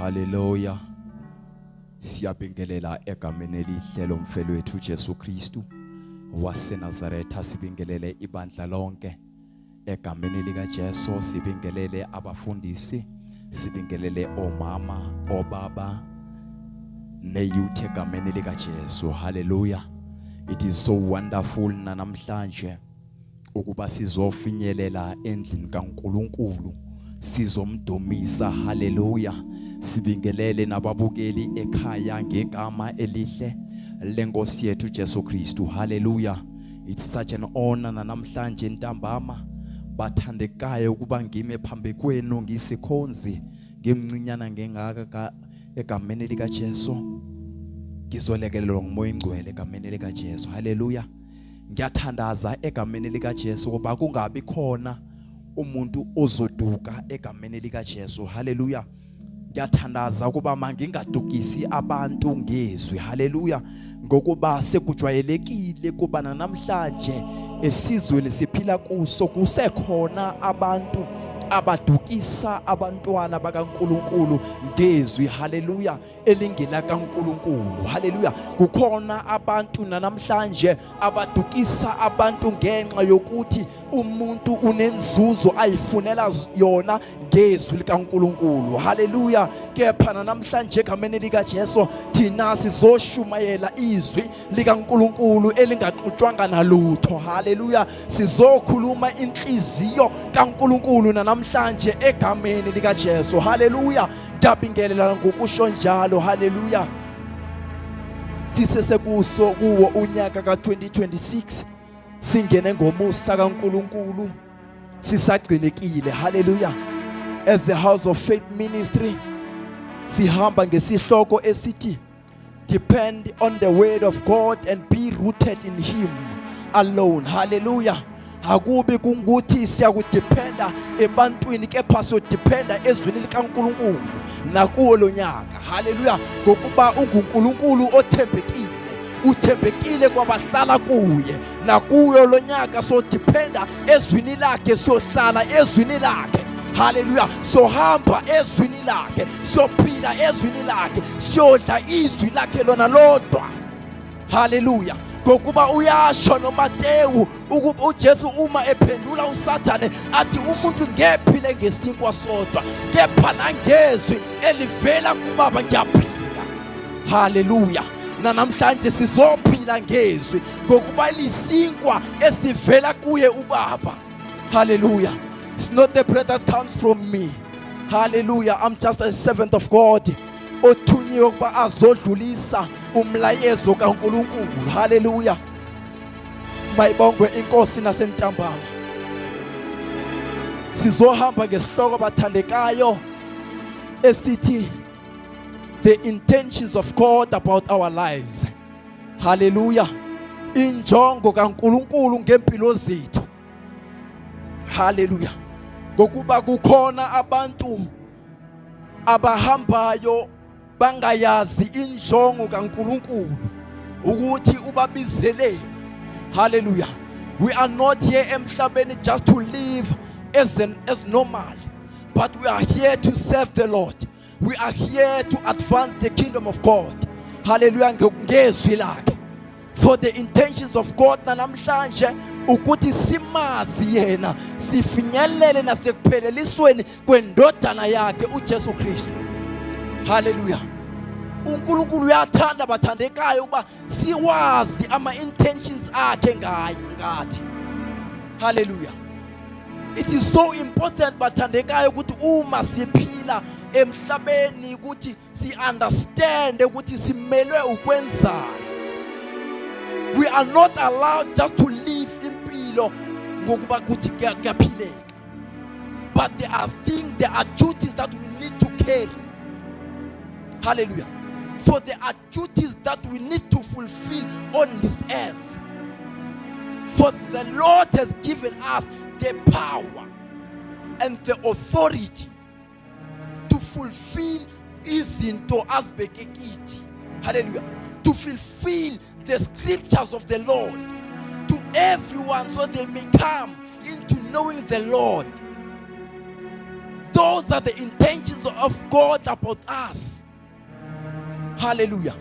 Hallelujah. Siyabingelela egameni elihle lomfelo wethu Jesu Kristu waseNazaretha. Sibingelele ibandla lonke egameni lika Jesu. Sibingelele abafundisi, sibingelele omama, obaba neyouth egameni lika Jesu. Hallelujah. It is so wonderful namhlanje ukuba sizofinyelela endlini kaNkulunkulu sizomdumisa. Hallelujah. Sibingelele nababukeli ekhaya ngegama elihle lenkosi yethu Jesu Kristu. Hallelujah. It's such an honor namhlanje ntambama bathandekayo ukuba ngime phambi kwenu ngisikhonzi ngimncinyana ngengaka egameni lika Jesu. Ngizolekelelwa ngumoya ingcwele egameni lika Jesu. Hallelujah. Ngiyathandaza egameni lika Jesu kuba kungabi khona umuntu ozoduka egameni lika Jesu. Hallelujah. Ngiyathandaza kuba mangingadukisi abantu ngezwi. Hallelujah. Ngokuba sekujwayelekile kuba namhlanje esizweni siphila kuso kusekhona abantu abadukisa abantwana bakaNkulunkulu ngezwi. Hallelujah. Elingela kaNkulunkulu. Hallelujah. Kukhona abantu namhlanje abadukisa abantu ngenxa yokuthi umuntu unenzuzo ayifunela yona ngezwi likaNkulunkulu. Hallelujah. Kepha namhlanje egameni lika Jesu thina sizoshumayela izwi likaNkulunkulu elingaxutshwanga nalutho. Hallelujah. Sizokhuluma inhliziyo kaNkulunkulu namhlanje egameni lika Jesu. Hallelujah. Ngiyabingelela ngokusho njalo. Hallelujah. Sisesekuso kuwo unyaka ka2026 singene ngomusa kaNkulunkulu sisagcinekile. Hallelujah. As the House of Faith Ministry sihamba ngesihloko esithi depend on the word of God and be rooted in him alone. Hallelujah. Akubi kunguthi siyakudependa ebantwini kepha siyodependa ezwini likaNkulunkulu nakuwo lo nyaka. Hallelujah. Ngokuba unguNkulunkulu othembekile, uthembekile kwabahlala kuye nakuyo lo nyaka siyodependa ezwini lakhe, siyohlala ezwini lakhe. Hallelujah. Sohamba ezwini lakhe, siyophila ezwini lakhe, siyodla izwi lakhe lona lodwa. Hallelujah. Ngokuba uyasho noMateyu ukuba uJesu uma ephendula uSathane athi umuntu ngephile ngesinkwa sodwa kepha nangezwi elivela kuBaba ngiyaphila. Hallelujah. Namhlanje sizophila ngezwi ngokuba lisinkwa esivela kuye uBaba. Hallelujah. It's not the bread that comes from me. Hallelujah. I'm just a servant of God othunyiwe ukuba azodlulisa umlayezo kaNkulunkulu. Hallelujah. Mayibongwe inkosi nasentambama. Sizohamba ngesihloko bathandekayo esithi the intentions of God about our lives. Hallelujah. Injongo kaNkulunkulu ngempilo zethu. Hallelujah. Ngokuba kukhona abantu abahambayo bangayazi injongo kaNkulunkulu ukuthi ubabizeleni. Hallelujah. We are not here emhlabeni just to live as normal, but we are here to serve the Lord. We are here to advance the kingdom of God. Hallelujah. Ngezwi lakhe. For the intentions of God namhlanje ukuthi simazi yena, sifinyelele nasekuphelelisweni kwendodana yakhe uJesu Kristu. Hallelujah. uNkulunkulu uyathanda bathandekayo ukuba siwazi ama intentions akhe ngathi. Hallelujah. It is so important bathandekayo ukuthi uma siphila emhlabeni ukuthi si understand ukuthi simelwe ukwenzani. We are not allowed just to live impilo ngokuba kuthi kuyaphileka. But there are things, there are duties that we need to carry. Hallelujah. For there are duties that we need to fulfill on this earth. For the Lord has given us the power and the authority to fulfill izinto azibekekile. Hallelujah. To fulfill the scriptures of the Lord to everyone so they may come into knowing the Lord. those are the intentions of God about us. Hallelujah.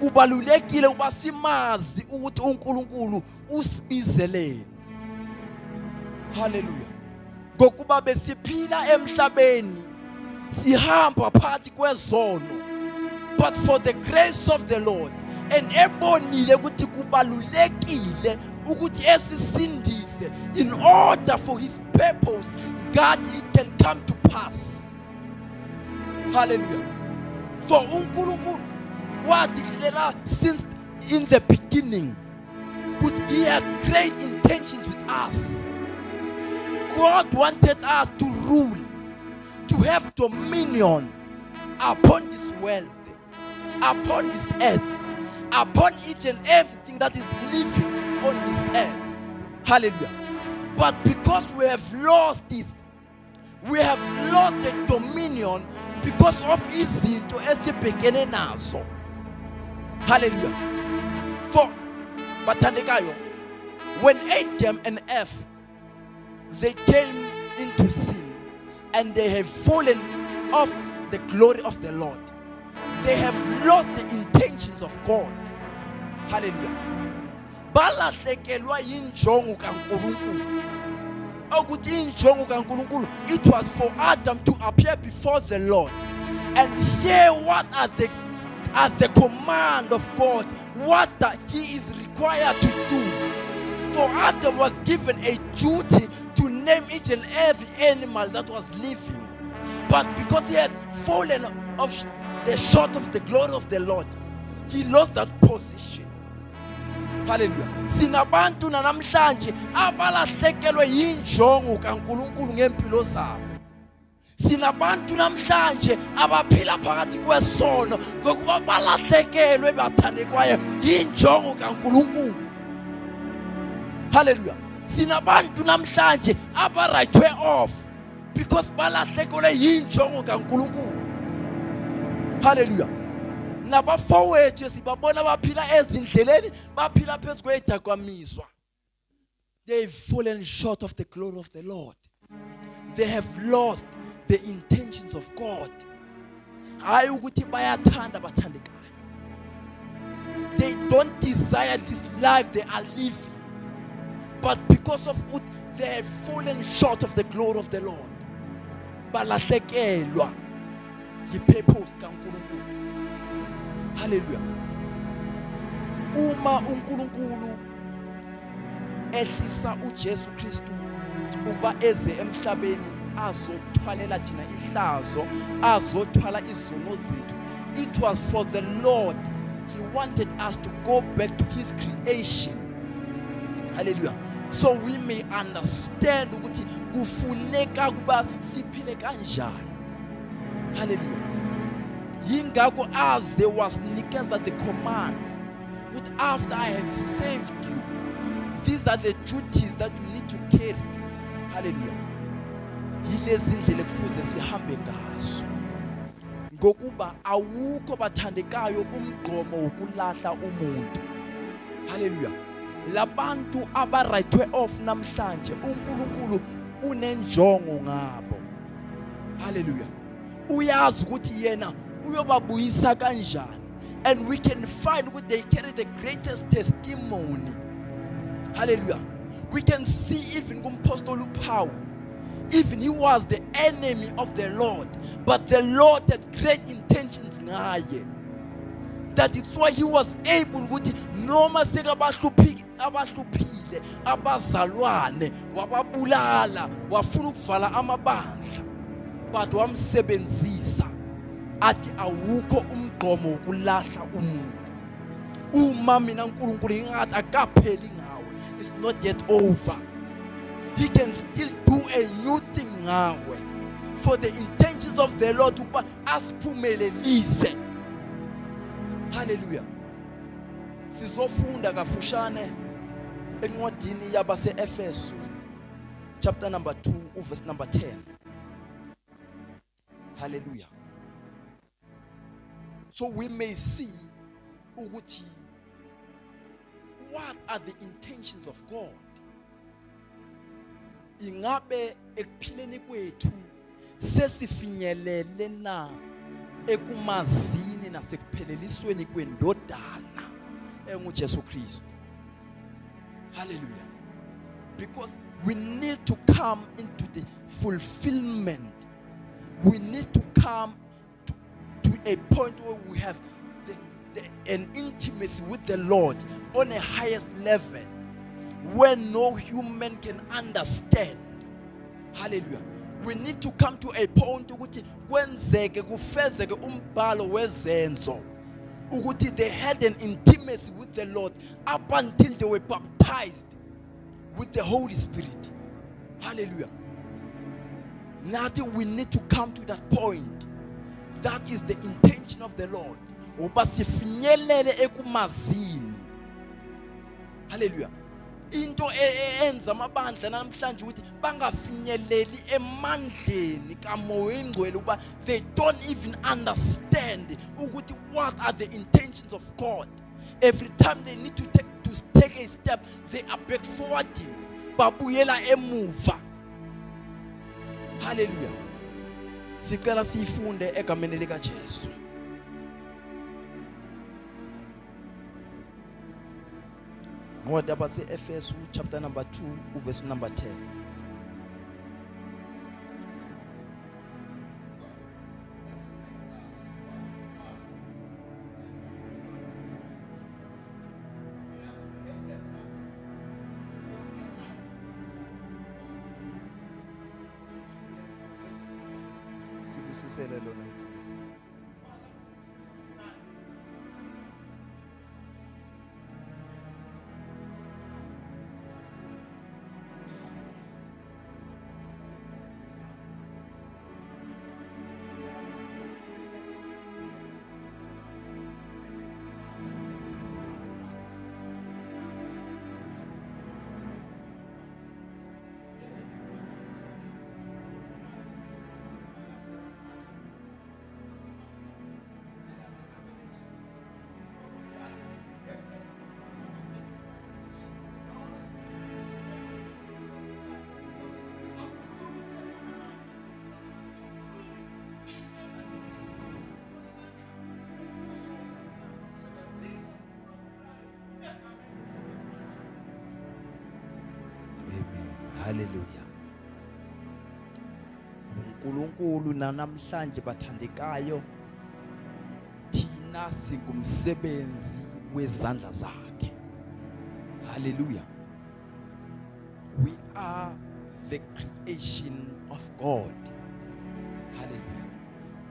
Kubalulekile ukuba simazi ukuthi uNkulunkulu usibizeleni. Hallelujah. Ngokuba besiphila emhlabeni sihamba phakathi kwezono, but for the grace of the Lord, and ebonile ukuthi kubalulekile ukuthi esisindise in order for his purpose God it can come to pass. Hallelujah. For uNkulunkulu wadeclare since in the beginning that he had great intentions with us. God wanted us to rule, to have dominion upon this world, upon this earth, upon each and everything that is living on this earth. Hallelujah. But because we have lost it, we have lost the dominion because of izinto esibhekene nazo. Hallelujah. For bathandekayo, when Adam and Eve they came into sin and they have fallen off the glory of the Lord, they have lost the intentions of God. Hallelujah. Balahlekelwa yinjongo kaNkulunkulu. Ukuthi injongo kaNkulunkulu, it was for Adam to appear before the Lord and hear what are the command of God, what he is required to do. For Adam was given a duty to name each and every animal that was living. But because he had fallen off the short of the glory of the Lord, he lost that position. Hallelujah. Sinabantu namhlanje abalahlekelwe yinjongo kaNkulunkulu ngempilo zabo. Sinabantu namhlanje abaphila phakathi kwesono ngokuba balahlekelwe bathandekwayo yinjongo kaNkulunkulu. Hallelujah. Sinabantu namhlanje abarightwe off because balahlekelwe yinjongo kaNkulunkulu. Hallelujah. Nabafowethu sibabona baphila ezindleleni baphila phezu kwedakwamiswa. They've fallen short of the glory of the Lord. They have lost the intentions of God. Hayi ukuthi bayathanda bathandekayo. They don't desire this life they are living. But because of what they have fallen short of the glory of the Lord, balahlekelwa yipurpose kaNkulunkulu. Hallelujah. Uma uNkulunkulu ehlisa uJesu Kristu ukuba eze emhlabeni azothwalela thina ihlazo, azothwala izono zethu, it was for the Lord. He wanted us to go back to his creation. Hallelujah. So we may understand ukuthi kufuneka kuba siphile kanjani. Hallelujah. Yingakho as there was nikeza the command, but after I have saved you, these are the duties that you need to carry. Hallelujah. Yilezi ndlela kufuze sihambe ngazo. Ngokuba awukho bathandekayo umgqomo wokulahla umuntu. Hallelujah. Labantu abarightwe off namhlanje uNkulunkulu unenjongo ngabo. Hallelujah. Uyazi ukuthi yena uyobabuyisa kanjani, and we can find what they carry the greatest testimony. Hallelujah. We can see even kuMapostle Paul, even he was the enemy of the Lord, but the Lord had great intentions ngaye. That is why he was able ukuthi noma sekabahluphile abazalwane wababulala wafuna ukuvala amabandla, but wamsebenzisa athi awukho umgqomo wokulahla umuntu. Uma mina uNkulunkulu ngathi akapheli ngawe, it's not yet over. He can still do a new thing ngawe for the intentions of the Lord ukuba asiphumelelise. Hallelujah. Sizofunda kafushane encwadini yabase Efesu chapter number 2 verse number 10. Hallelujah. So we may see ukuthi what are the intentions of God. Ingabe ekuphileni kwethu sesifinyelele na ekumazini nasekuphelelisweni kwendodana enguJesu Kristu. Hallelujah. Because we need to come into the fulfillment. We need to come to a point where we have an intimacy with the Lord on a highest level where no human can understand. Hallelujah. We need to come to a point ukuthi kwenzeke kufezeke umbhalo wezenzo ukuthi they had an intimacy with the Lord up until they were baptized with the Holy Spirit. Hallelujah. Nothing, we need to come to that point. That is the intention of the Lord. Ubasifinyelele ekumazini. Hallelujah. Into enza amabandla namhlanje ukuthi bangafinyeleli emandleni kaMoya Ingcwele ukuba they don't even understand ukuthi what are the intentions of God. Every time they need to take a step, they are back forwarding. Babuyela emuva. Hallelujah. Sicela sifunde egameni lika Jesu. Ngoba se-Efesu chapter number 2 verse number 10. Sibusisele lona mfundisi. Hallelujah. uNkulunkulu namhlanje bathandekayo thina singumsebenzi wezandla zakhe. Hallelujah. We are the creation of God. Hallelujah.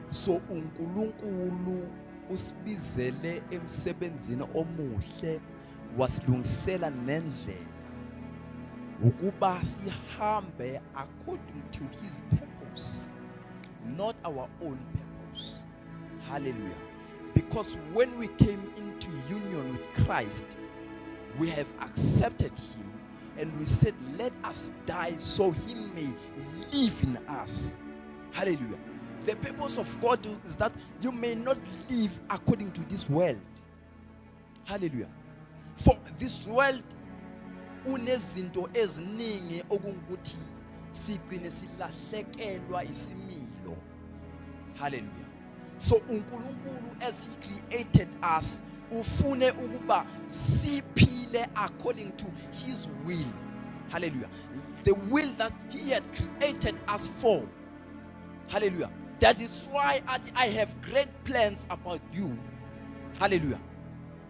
So uNkulunkulu usibizele emsebenzini omuhle wasilungisela nendlela ukuba sihambe according to his purpose, not our own purpose. Hallelujah. Because when we came into union with Christ, we have accepted him and we said, let us die so he may live in us. Hallelujah. The purpose of God is that you may not live according to this world. Hallelujah. For this world unezinto eziningi okungukuthi sigcine silahlekelwa isimilo. Hallelujah. So uNkulunkulu as he created us ufune ukuba siphile according to his will. Hallelujah. The will that he had created us for. Hallelujah. That is why I have great plans about you. Hallelujah.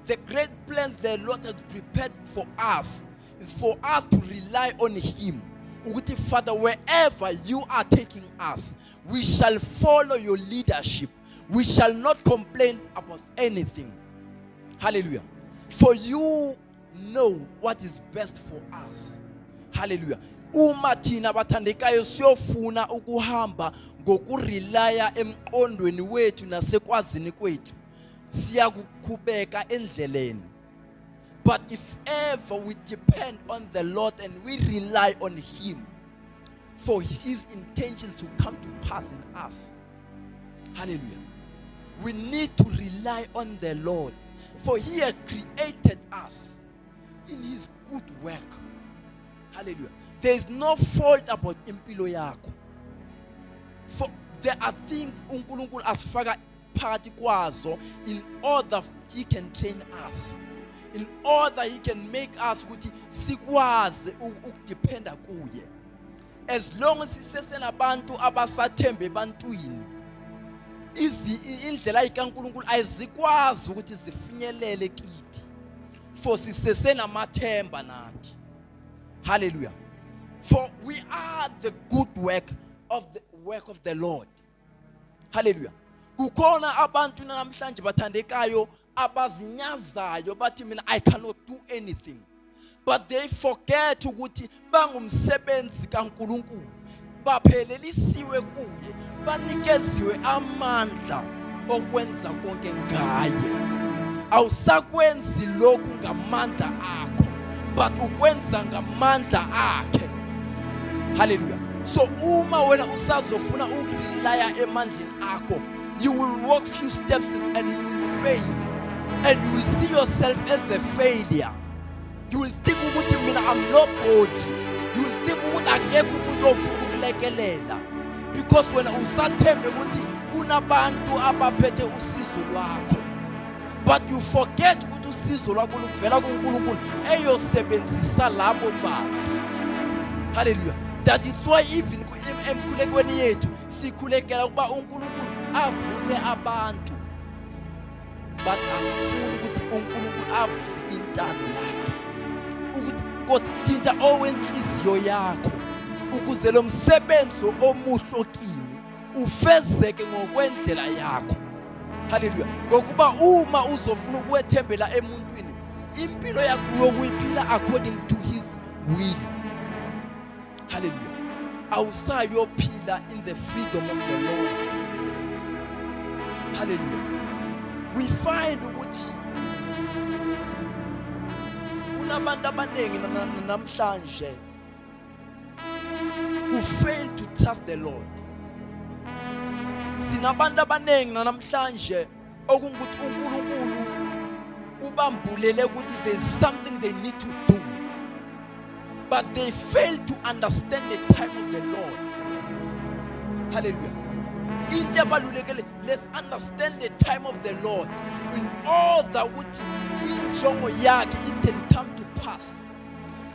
The great plans the Lord has prepared for us is for us to rely on him. Uguti Father, wherever you are taking us, we shall follow your leadership. We shall not complain about anything. Hallelujah. For you know what is best for us. Hallelujah. Uma thina bathandekayo siyofuna ukuhamba ngokurelaya emqondweni wethu nasekwazini kwethu, siyakukhubeka endleleni. But if ever we depend on the Lord and we rely on him for his intentions to come to pass in us, hallelujah, we need to rely on the Lord, for he had created us in his good work. Hallelujah. There is no fault about impilo yakho. For there are things uNkulunkulu asifaka phakathi kwazo in order he can train us, in order he can make us ukuthi sikwazi ukudependa kuye. As long as sisesenabantu abasathembe ebantwini, indlela ikaNkulunkulu ayizikwazi ukuthi zifinyelele kithi, for sisesenamathemba nathi. Hallelujah. For we are the good work of the Lord. Hallelujah. Kukhona abantu namhlanje bathandekayo abazinyazayo bathi mina I cannot do anything, but they forget ukuthi bangumsebenzi kaNkulunkulu, baphelelisiwe kuye, banikeziwe amandla okwenza konke ngaye. Awusakwenzi lokhu ngamandla akho, but ukwenza ngamandla akhe. Hallelujah. So uma wena usazofuna ukurelya emandleni akho, you will walk few steps and you will fail, and you will see yourself as a failure. You will think ukuthi mina I'm nobody. You will think ukuthi akekho umuntu ofuna ukulekelela, because when usathembe ukuthi kunabantu abaphethe usizo lwakho, but you forget ukuthi usizo lwakho luvela kuNkulunkulu eyosebenzisa labo bantu. Hallelujah. That is why even emkhulekweni yethu sikhulekela ukuba uNkulunkulu avuse abantu, but asifuni ukuthi uNkulunkulu avuse intando yakhe, ukuthi Nkosi thinta owenhliziyo yakho ukuze lo msebenzi omuhle kimi ufezeke ngokwendlela yakho. Hallelujah. Ngokuba uma uzofuna ukwethembela emuntwini, impilo yakho yokuyiphila according to his will. Hallelujah. Awusayophila in the freedom of the Lord. Hallelujah. We find ukuthi kunabantu abaningi namhlanje who fail to trust the Lord. Sinabantu abaningi namhlanje okungukuthi uNkulunkulu ubambulele ukuthi there's something they need to do, but they fail to understand the time of the Lord. Hallelujah. Let's understand the time of the Lord in order ukuthi injongo yakhe it can come to pass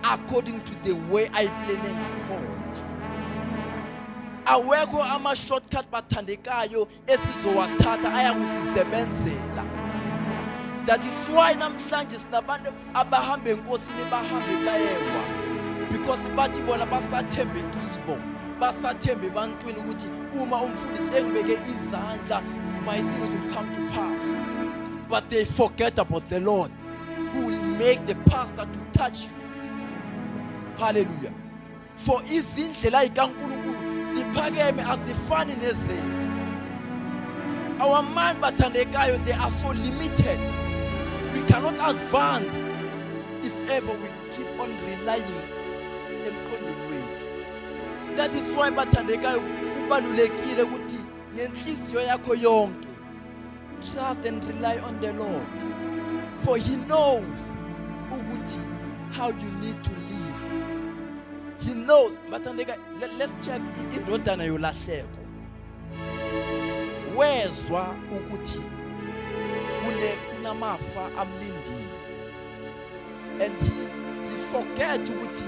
according to the way I plan ngakhona. Awekho ama shortcut bathandekayo esizowathatha ayakusisebenzela. That is why namhlanje sinabantu abahambe enkosini bahambe bayewa, because bathi bona basathembe kibo, basathembe ebantwini ukuthi uma umfundisi engibeke izandla my things will come to pass. But they forget about the Lord who will make the pastor to touch you. Hallelujah. For izindlela ikaNkulunkulu siphakeme azifani nezethu. Our mind bathandekayo, they are so limited. We cannot advance if ever we keep on relying emqondweni wethu. That is why bathandekayo kubalulekile ukuthi ngenhliziyo yakho yonke trust and rely on the Lord, for he knows ukuthi how you need to live. He knows. Bathandeka, let's check indodana yolahleko. Wezwa ukuthi kunamafa amlindile, and he forget ukuthi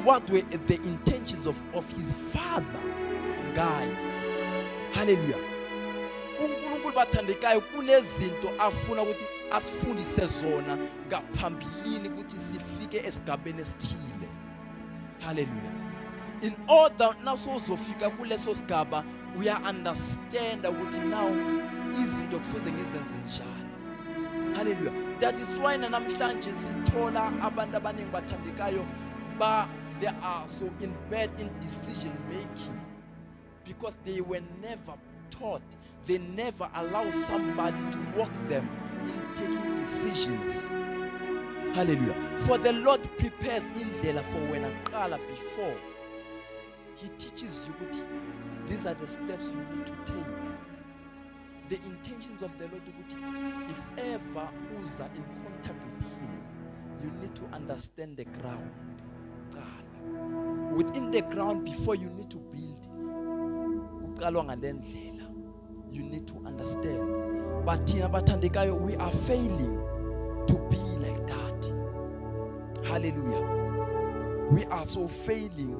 what were the intentions of his father ngaye. Hallelujah. uNkulunkulu bathandekayo kunezinto afuna ukuthi asifundise zona ngaphambilini ukuthi sifike esigabeni esithile. Hallelujah. In order now sozofika kuleso sigaba uya understand ukuthi now izinto kufuze ngizenze njani. Hallelujah. That is why namhlanje sithola abantu abaningi bathandekayo they are so in bad in decision making, because they were never taught, they never allow somebody to walk them in taking decisions. Hallelujah. For the Lord prepares indlela for when aqala before. He teaches you ukuthi these are the steps you need to take. The intentions of the Lord ukuthi if ever uza in contact with him, you need to understand the ground. Within the ground, before you need to build, kuqalwa ngalendlela. You need to understand. But thina bathandekayo, we are failing to be like that. Hallelujah. We are so failing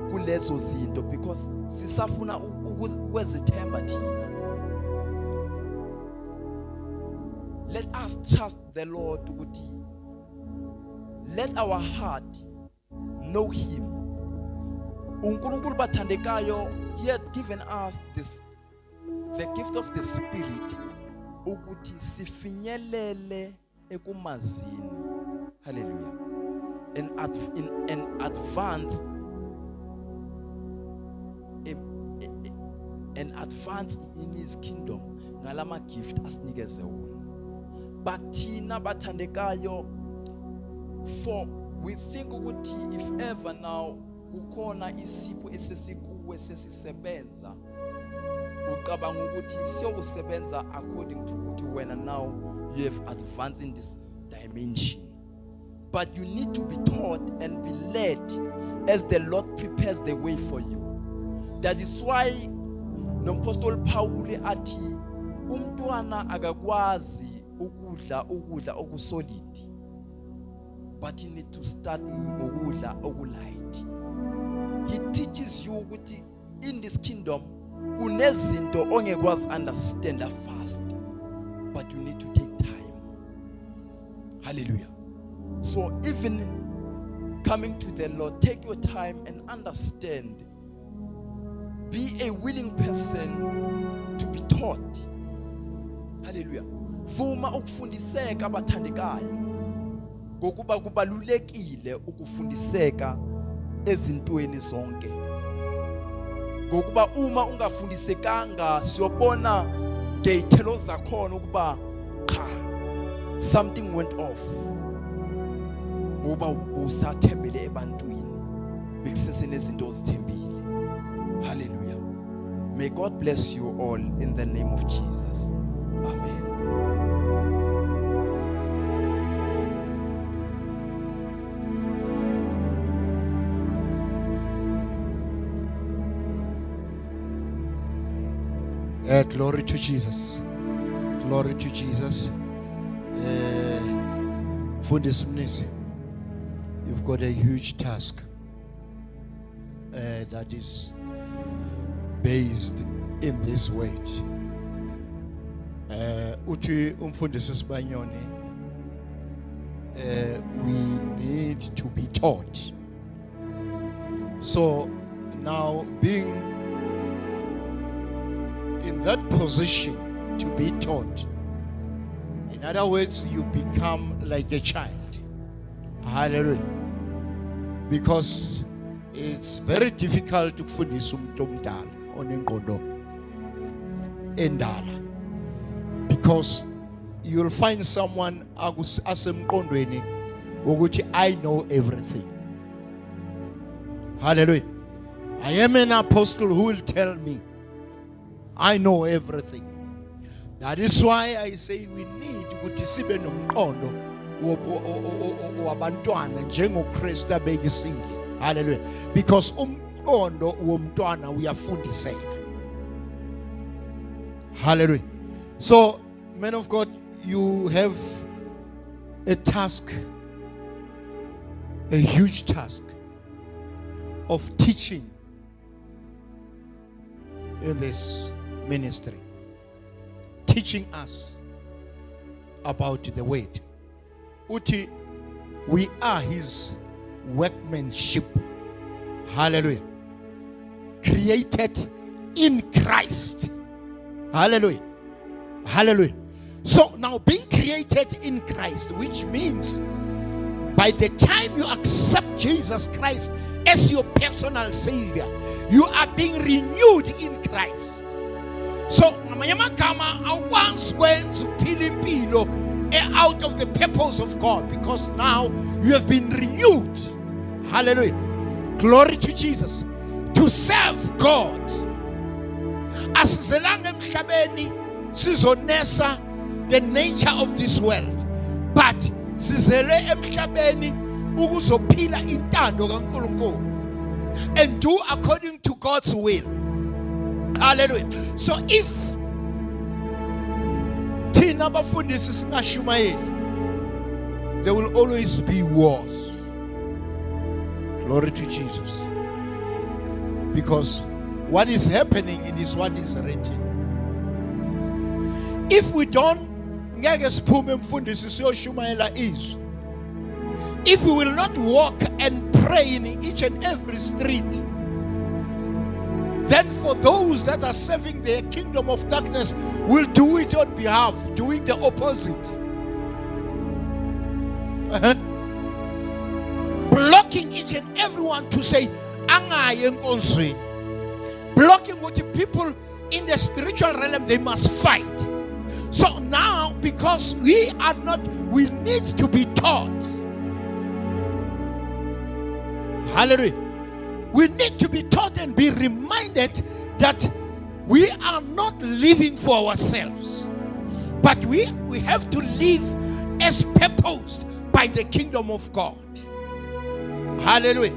kulezo zinto because sisafuna ukwezithemba thina. Let us trust the Lord ukuthi let our heart know him. uNkulunkulu bathandekayo, he had given us this, the gift of the Spirit, ukuthi sifinyelele ekumazini. Hallelujah. In advance in his kingdom ngalama gift asinikeze wona. But thina bathandekayo, for we think ukuthi if ever now kukhona isipho esesikuwe sesisebenza, ucabanga ukuthi siyokusebenza according to ukuthi wena now you have advanced in this dimension. But you need to be taught and be led as the Lord prepares the way for you. That is why noMapostle Paul athi umntwana akakwazi ukudla okusolid, but you need to start ngokudla okulight. He teaches you ukuthi in this kingdom kunezinto ongekwazi understand fast, but you need to take time. Hallelujah. So even coming to the Lord, take your time and understand. Be a willing person to be taught. Hallelujah. Vuma ukufundiseka bathandekayo, ngokuba kubalulekile ukufundiseka ezintweni zonke. Ngokuba uma ungafundisekanga siyobona ngeyithelo zakhona ukuba cha, something went off. Ngoba usathembele ebantwini bekusese nezinto ozithembile. Hallelujah. May God bless you all in the name of Jesus. Amen. Glory to Jesus. Glory to Jesus. Mfundisi Mnisi, you've got a huge task that is based in this word. Uthi umfundisi Sibanyoni, we need to be taught. So now, being in that position to be taught, in other words, you become like a child. Hallelujah. Because it's very difficult to fundisa umuntu omdala onengqondo endala, because you'll find someone asemqondweni ukuthi I know everything. Hallelujah. I am an apostle who will tell me I know everything. That is why I say we need ukuthi sibe nomqondo wabantwana njengoKristu abekisile. Hallelujah. Because umqondo womntwana uyafundiseka. Hallelujah. So, men of God, you have a task, a huge task of teaching in this ministry, teaching us about the word. Uti, we are his workmanship. Hallelujah. Created in Christ. Hallelujah. Hallelujah. So now, being created in Christ, which means by the time you accept Jesus Christ as your personal Savior, you are being renewed in Christ. So, I once went to Pilimpilo out of the purpose of God, because now you have been renewed. Hallelujah. Glory to Jesus. To serve God. Asizelanga emhlabeni sizonesa the nature of this world, but sizele emhlabeni ukuzophila intando kaNkulunkulu and do according to God's will. Hallelujah. So if thina bafundisi singashumayeli, there will always be wars. Glory to Jesus. Because what is happening, it is what is written. If we don't, if we will not walk and pray in each and every street, then for those that are serving the kingdom of darkness will do it on behalf, doing the opposite. Blocking each and everyone to say, blocking what the people in the spiritual realm, they must fight. So now, because we need to be taught. Hallelujah. We need to be taught and be reminded that we are not living for ourselves, but we have to live as purposed by the kingdom of God. Hallelujah.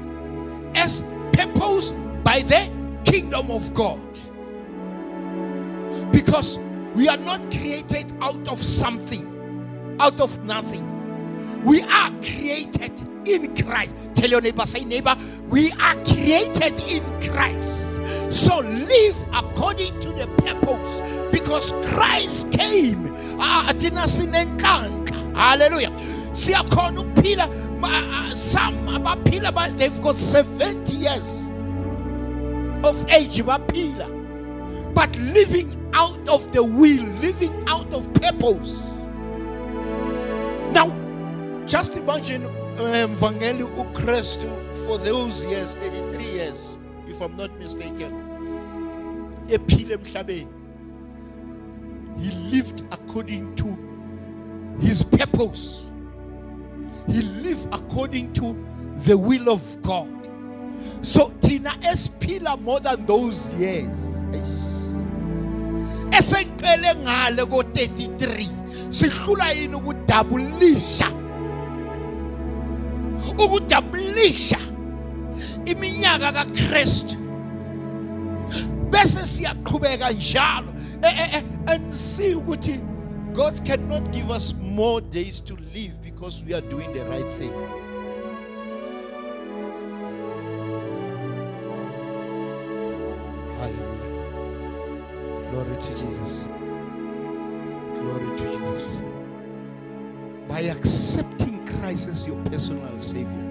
As purposed by the kingdom of God. Because we are not created out of something, out of nothing. We are created in Christ. Tell your neighbor, say neighbor, we are created in Christ. So live according to the purpose, because Christ came. Hallelujah. Some they've got 70 years of age, but living out of the will, living out of purpose. Now, just imagine Vangeli Ukrestu for those years, 33 years, if I'm not mistaken. He lived according to his purpose. He lived according to the will of God. So Tina Espila more than those years. Esenkele ngale go 33 sihlula yini ukudabulisha iminyaka kaKristu bese siyaqhubeka njalo and see ukuthi God cannot give us more days to live because we are doing the right thing. Hallelujah. Glory to Jesus. Glory to Jesus. By accepting Christ as your personal Savior,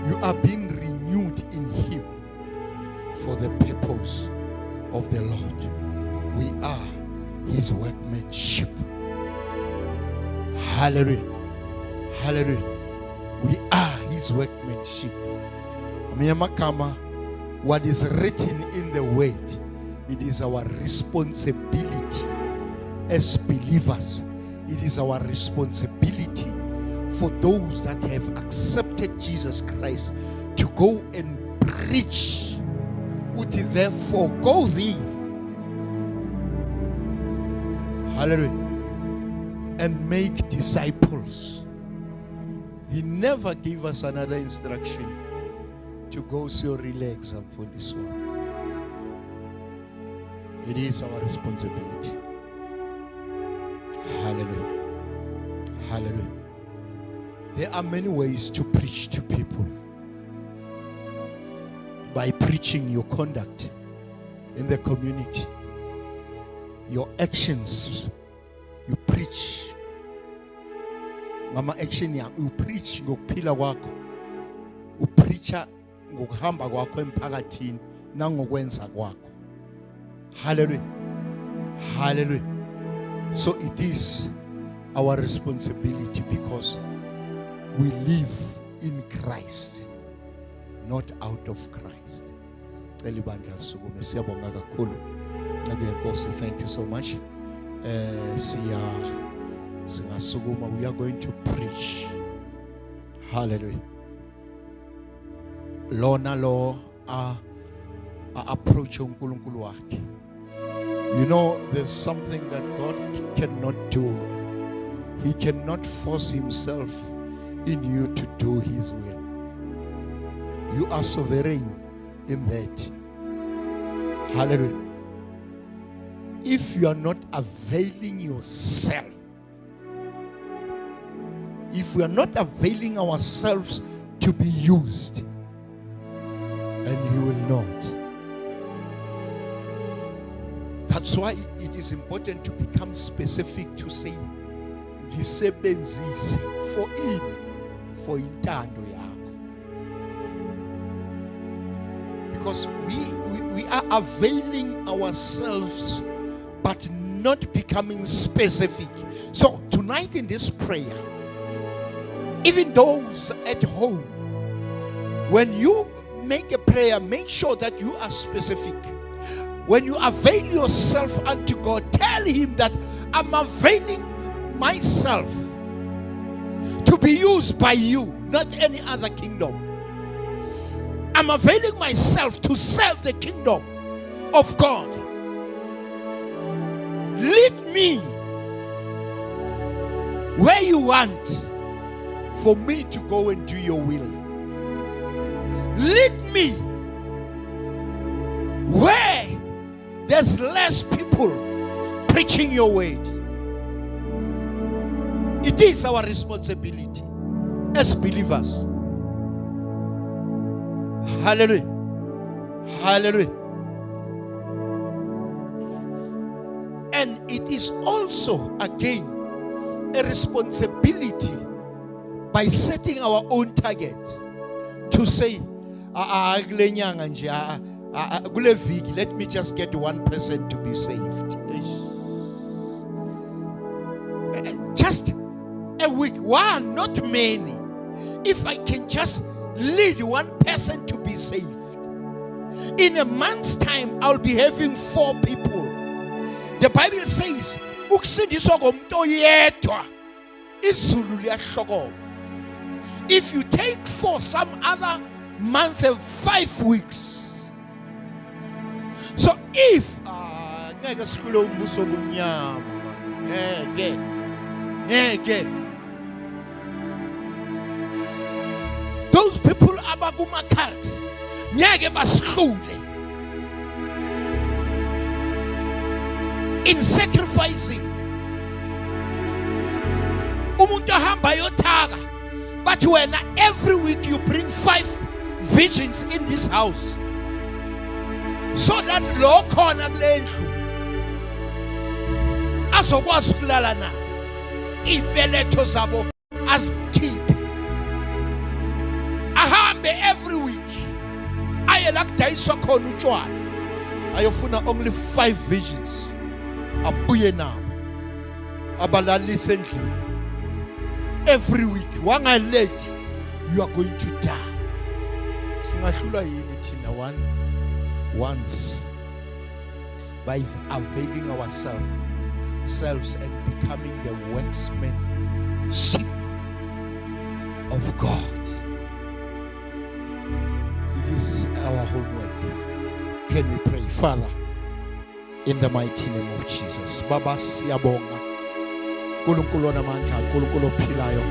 you are being renewed in Him for the purpose of the Lord. We are His workmanship. Hallelujah. Hallelujah. We are His workmanship. What is written in the Word, it is our responsibility as believers. It is our responsibility for those that have accepted Jesus Christ to go and preach. Therefore, go thee. Hallelujah. And make disciples. He never gave us another instruction to go so relax and for this one. It is our responsibility. Hallelujah. Hallelujah. There are many ways to preach to people. By preaching your conduct in the community, your actions, you preach. Mama action ya, you preach ngokuphila kwakho. Upreacher ngokuhamba kwakho emphakathini nangokwenza kwakho. Hallelujah. Hallelujah. So it is our responsibility because we live in Christ, not out of Christ. Thank you so much. We are going to preach. Hallelujah. Lona lo approach uNkulunkulu wakhe. You know, there's something that God cannot do. He cannot force Himself in you to do His will. You are sovereign in that. Hallelujah. if you are not availing yourself, if we are not availing ourselves to be used, and He will not. That's why it is important to become specific, to say, ngisebenzise for intando yakho. Because we are availing ourselves but not becoming specific. So tonight in this prayer, even those at home, when you make a prayer, make sure that you are specific. When you avail yourself unto God, tell Him that I'm availing myself to be used by you, not any other kingdom. I'm availing myself to serve the kingdom of God. Lead me where you want for me to go and do your will. Lead me where there's less people preaching your word. It is our responsibility as believers. Hallelujah. Hallelujah. And it is also, again, a responsibility by setting our own targets to say, let me just get one person to be saved. Just a week, one, not many. If I can just lead one person to be saved, in a month's time, I'll be having 4 people. The Bible says, if you take for some other month of 5 weeks. So if those people abaguma cult nyake basihlule in sacrificing, umuntu ahamba yothaka, but when every week you bring 5 virgins in this house, so that lo khona kule ndlu azokwazi ukulala nabo, ibeletho zabo azikhiphe, ahambe every week aye la kudayiswa khona utshwala, ayofuna only 5 virgins, abuye nabo abalalise endlini every week. Wangaleti, you are going to die. Singahlula yini thina once by availing ourselves and becoming the workmanship of God. It is our homework. Can we pray? Father, in the mighty name of Jesus. Baba siyabonga Nkulunkulu namandla, Nkulunkulu ophilayo,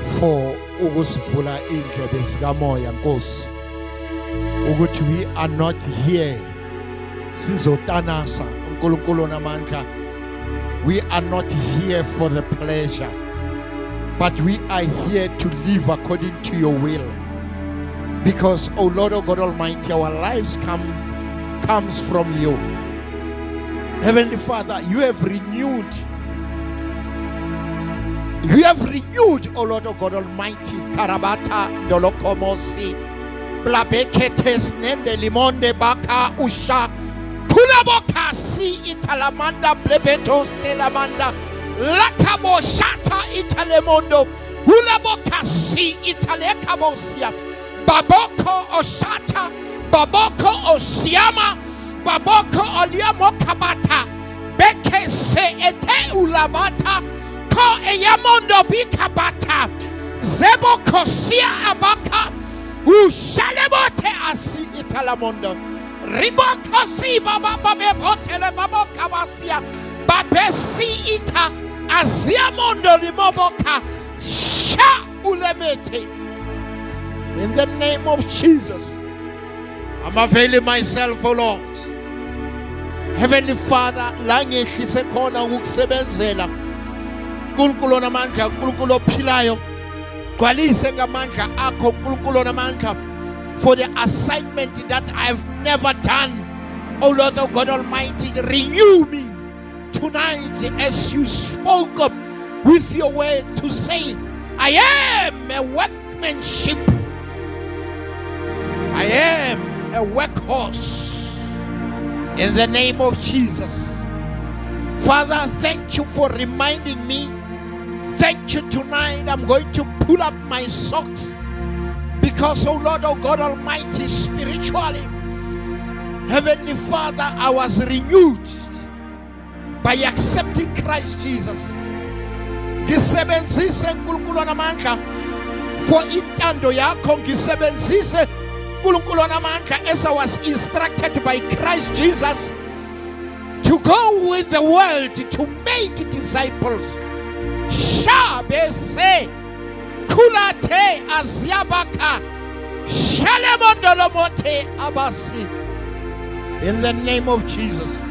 for ukusivula indlebe zikamoya Nkosi, ukuthi we are not here sizotanasa Nkulunkulu namandla. We are not here for the pleasure, but we are here to live according to your will. Because, oh Lord, oh God Almighty, our lives comes from you. Heavenly Father, you have renewed, oh Lord, oh God Almighty, Karabata, Dolokomosi, Blabeketes, Nende, Limonde, Baka, Usha, Pulaboka, Si, Italamanda, Blebetos, Telamanda, Lakabo, Shata, Italemondo, Ulaboka, Si, Italekabosia, Baboko, Oshata, Baboko, Osiama, Baboko, Oliamo, Kabata, Beke, Se, Ete, Ulabata, Ko, Eyamondo, Bikabata, Zebo, Kosia, Abaka, Ushalebote, Asi, Italamondo, Ribokosi, Baba, Babotele, Babokabasia, Babesi, Ita, Aziamondo, Limoboka, Sha, Ulemete. In the name of Jesus, I'm availing myself, oh Lord. Heavenly Father, la ngehlise khona ukukusebenzela. uNkulunkulu onamandla, uNkulunkulu ophilayo. Gcwalise ngamandla akho uNkulunkulu onamandla for the assignment that I've never done. Oh Lord, oh God Almighty, renew me tonight as you spoke up with your word to say, I am a workmanship. I am a workhorse. In the name of Jesus. Father, thank you for reminding me. Thank you tonight. I'm going to pull up my socks because, oh Lord, oh God Almighty, spiritually, Heavenly Father, I was renewed by accepting Christ Jesus. Ngisebenzise uNkulunkulu onamandla for intando yakho, ngisebenzise uNkulunkulu onamandla as I was instructed by Christ Jesus to go with the world to make disciples. Shabese kulate azyabaka shalemondolomote abasi. In the name of Jesus.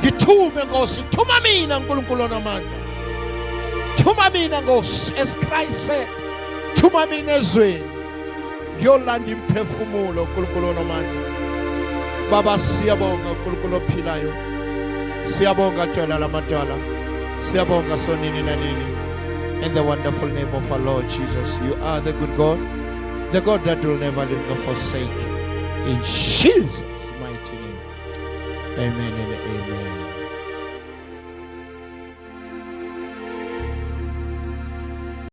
Githume Nkosi, thuma mina uNkulunkulu onamandla. Thuma mina Nkosi, as Christ said, thuma mina ezweni. Ngiyolanda imphefumulo uNkulunkulu onamandla. Baba siyabonga uNkulunkulu ophilayo. Siyabonga Twala lamadwala. Siyabonga sonini nanini. In the wonderful name of our Lord Jesus, you are the good God, the God that will never leave nor forsake. In Jesus' mighty name. Amen and amen.